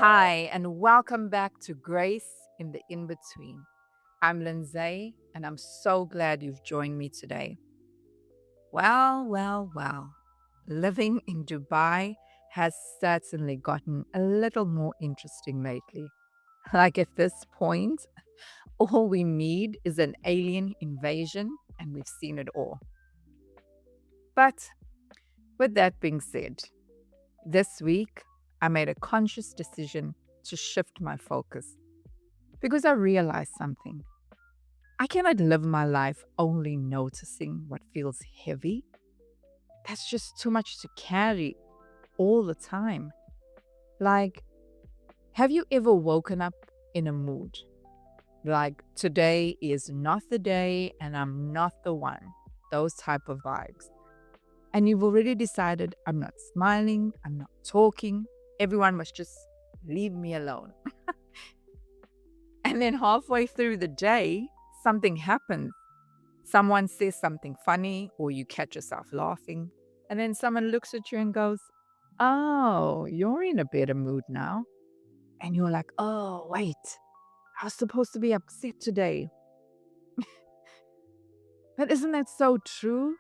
Hi, and welcome back to Grace in the In Between. I'm Lindsay, and I'm so glad you've joined me today. Well. Living in Dubai has certainly gotten a little more interesting lately. Like at this point, all we need is an alien invasion, and we've seen it all. But with that being said, this week I made a conscious decision to shift my focus because I realized something. I cannot live my life only noticing what feels heavy. That's just too much to carry all the time. Like, have you ever woken up in a mood? Like, today is not the day and I'm not the one. Those type of vibes. And you've already decided, I'm not smiling, I'm not talking. Everyone must just leave me alone. And then halfway through the day, something happens. Someone says something funny, or you catch yourself laughing, and then someone looks at you and goes, "Oh, you're in a better mood now." And you're like, "Oh, wait, I was supposed to be upset today." But isn't that so true?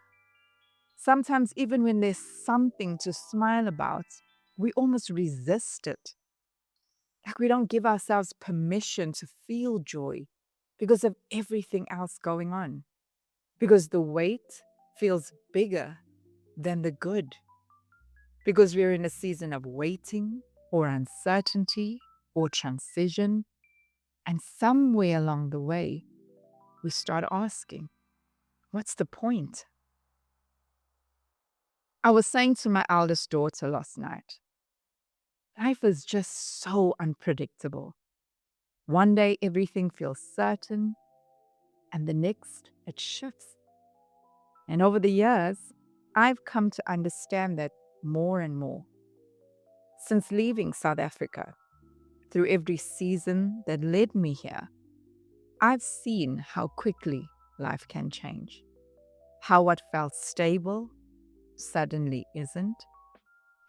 Sometimes, even when there's something to smile about, we almost resist it. Like we don't give ourselves permission to feel joy because of everything else going on, because the weight feels bigger than the good, because we're in a season of waiting or uncertainty or transition. And somewhere along the way, we start asking, what's the point? I was saying to my eldest daughter last night, life is just so unpredictable. One day everything feels certain, and the next it shifts. And over the years, I've come to understand that more and more. Since leaving South Africa, through every season that led me here, I've seen how quickly life can change, how what felt stable suddenly isn't,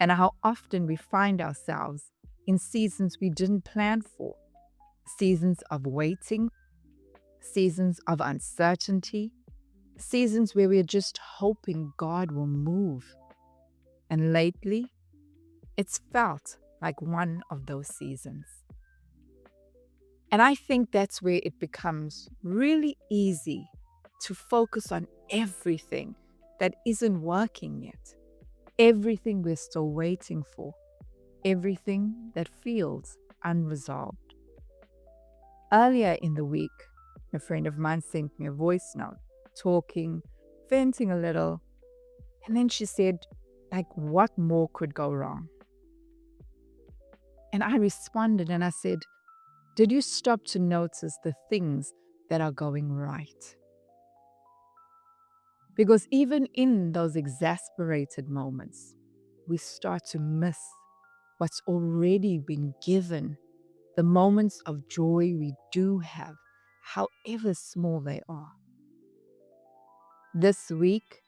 and how often we find ourselves in seasons we didn't plan for, seasons of waiting, seasons of uncertainty, seasons where we're just hoping God will move. And lately, it's felt like one of those seasons. And I think that's where it becomes really easy to focus on everything that isn't working yet, everything we're still waiting for, everything that feels unresolved. Earlier in the week, a friend of mine sent me a voice note, talking, venting a little, and then she said, like, what more could go wrong? And I responded and I said, did you stop to notice the things that are going right? Because even in those exasperated moments, we start to miss what's already been given, the moments of joy we do have, however small they are. This week,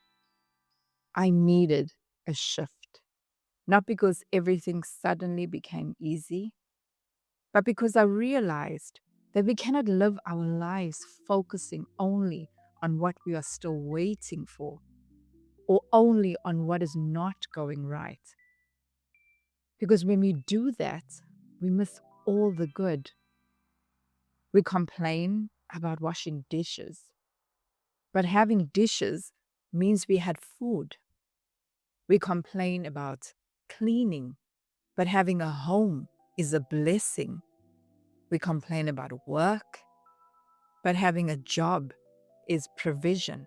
I needed a shift, not because everything suddenly became easy, but because I realized that we cannot live our lives focusing only on what we are still waiting for or only on what is not going right. Because when we do that, we miss all the good. We complain about washing dishes, but having dishes means we had food. We complain about cleaning, but having a home is a blessing. We complain about work, but having a job is provision.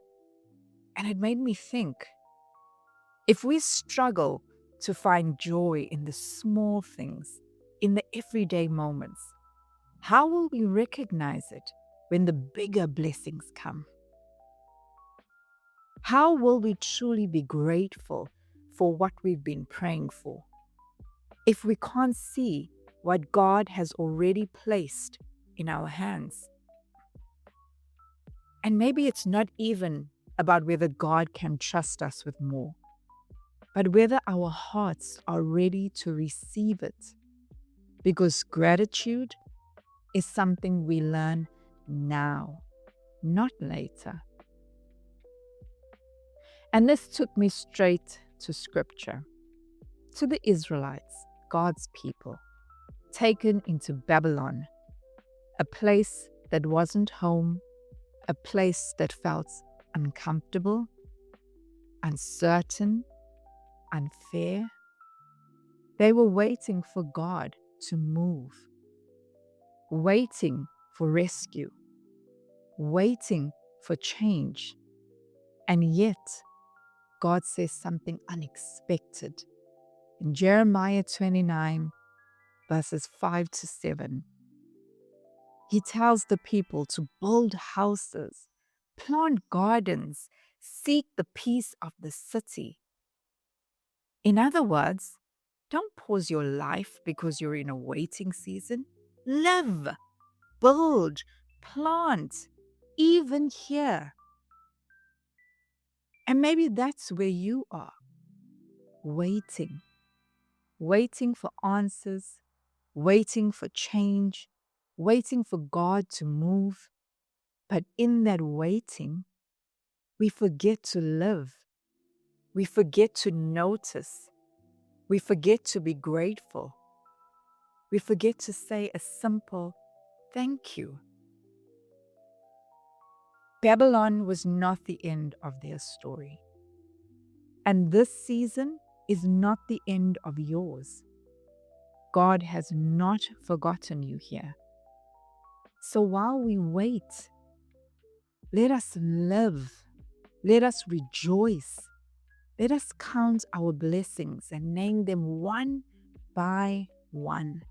And it made me think, if we struggle to find joy in the small things, in the everyday moments, how will we recognize it when the bigger blessings come? How will we truly be grateful for what we've been praying for if we can't see what God has already placed in our hands? And maybe it's not even about whether God can trust us with more, but whether our hearts are ready to receive it. Because gratitude is something we learn now, not later. And this took me straight to scripture, to the Israelites, God's people, taken into Babylon, a place that wasn't home, a place that felt uncomfortable, uncertain, unfair. They were waiting for God to move, waiting for rescue, waiting for change. And yet, God says something unexpected. In Jeremiah 29, verses 5 to 7, He tells the people to build houses, plant gardens, seek the peace of the city. In other words, don't pause your life because you're in a waiting season. Live, build, plant, even here. And maybe that's where you are, waiting for answers, waiting for change, waiting for God to move. But in that waiting, we forget to live. We forget to notice. We forget to be grateful. We forget to say a simple thank you. Babylon was not the end of their story. And this season is not the end of yours. God has not forgotten you here. So while we wait, let us live. Let us rejoice. Let us count our blessings and name them one by one.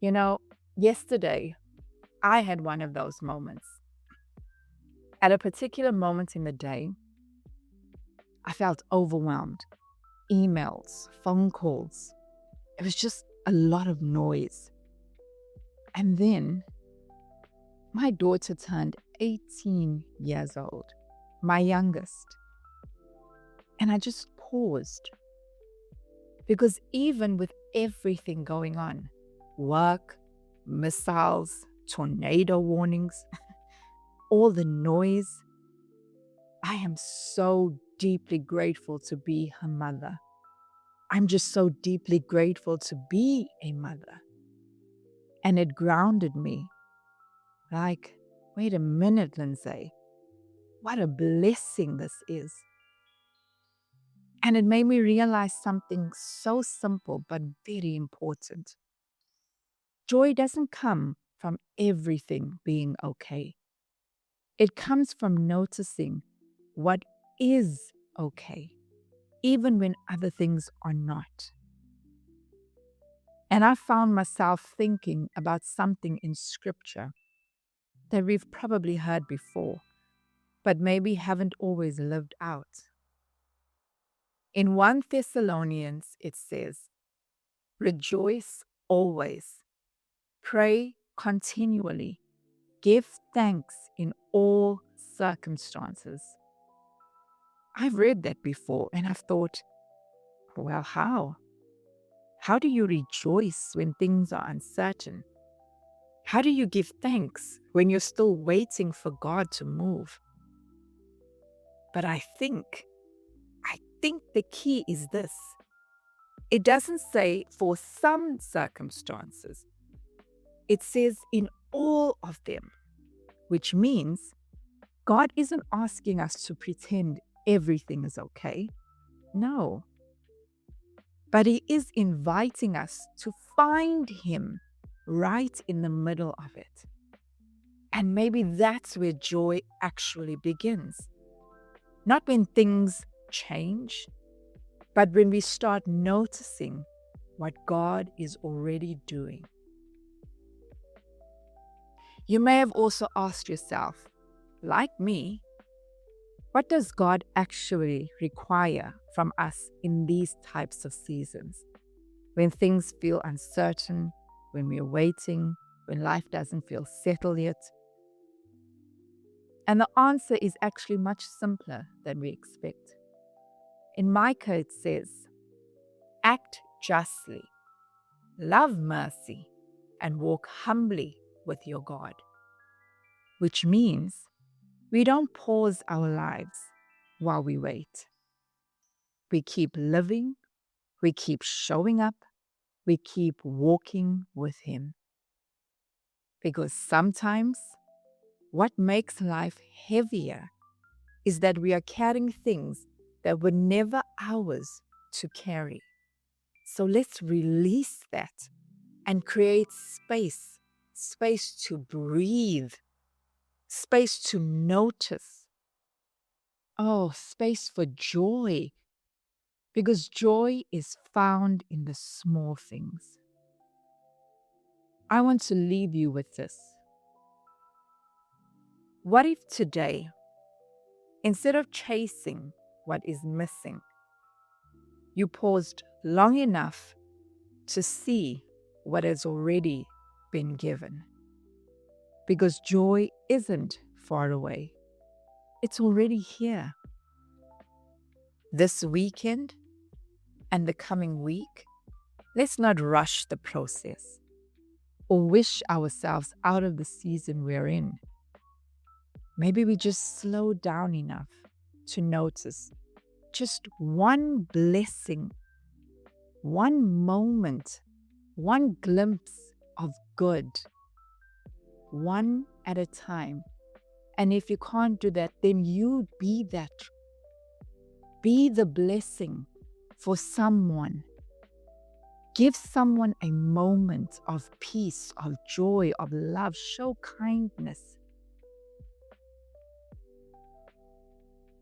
You know, yesterday, I had one of those moments. At a particular moment in the day, I felt overwhelmed. Emails, phone calls. It was just a lot of noise. And then my daughter turned 18 years old, my youngest. And I just paused. Because even with everything going on, work, missiles, tornado warnings, all the noise, I am so deeply grateful to be her mother. I'm just so deeply grateful to be a mother. And it grounded me. Like, wait a minute, Lindsay. What a blessing this is. And it made me realize something so simple but very important. Joy doesn't come from everything being okay. It comes from noticing what is okay, even when other things are not. And I found myself thinking about something in scripture that we've probably heard before, but maybe haven't always lived out. In 1 Thessalonians, it says, "Rejoice always, pray continually, give thanks in all circumstances." I've read that before and I've thought, well, how? How do you rejoice when things are uncertain? How do you give thanks when you're still waiting for God to move? But I think the key is this. It doesn't say for some circumstances. It says in all of them, which means God isn't asking us to pretend everything is okay. No. But He is inviting us to find Him right in the middle of it. And maybe that's where joy actually begins. Not when things change, but when we start noticing what God is already doing. You may have also asked yourself, like me, what does God actually require from us in these types of seasons? When things feel uncertain, when we're waiting, when life doesn't feel settled yet. And the answer is actually much simpler than we expect. In Micah, it says, "Act justly, love mercy, and walk humbly with your God. Which means we don't pause our lives while we wait. We keep living, we keep showing up, we keep walking with Him. Because sometimes what makes life heavier is that we are carrying things that were never ours to carry. So let's release that and create space to breathe, space to notice. Oh, space for joy, because joy is found in the small things. I want to leave you with this. What if today, instead of chasing what is missing, you paused long enough to see what has already been given? Because joy isn't far away, it's already here. This weekend and the coming week, let's not rush the process or wish ourselves out of the season we're in. Maybe we just slow down enough to notice just one blessing, one moment, one glimpse of good, one at a time. And if you can't do that, then you be that. Be the blessing for someone. Give someone a moment of peace, of joy, of love. Show kindness.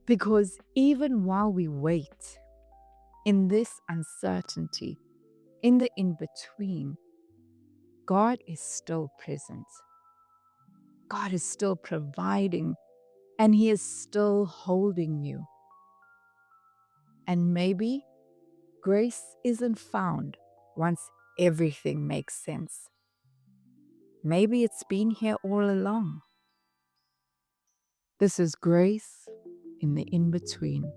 Because even while we wait, in this uncertainty, in the in-between, God is still present. God is still providing, and He is still holding you. And maybe grace isn't found once everything makes sense. Maybe it's been here all along. This is grace in the in-between.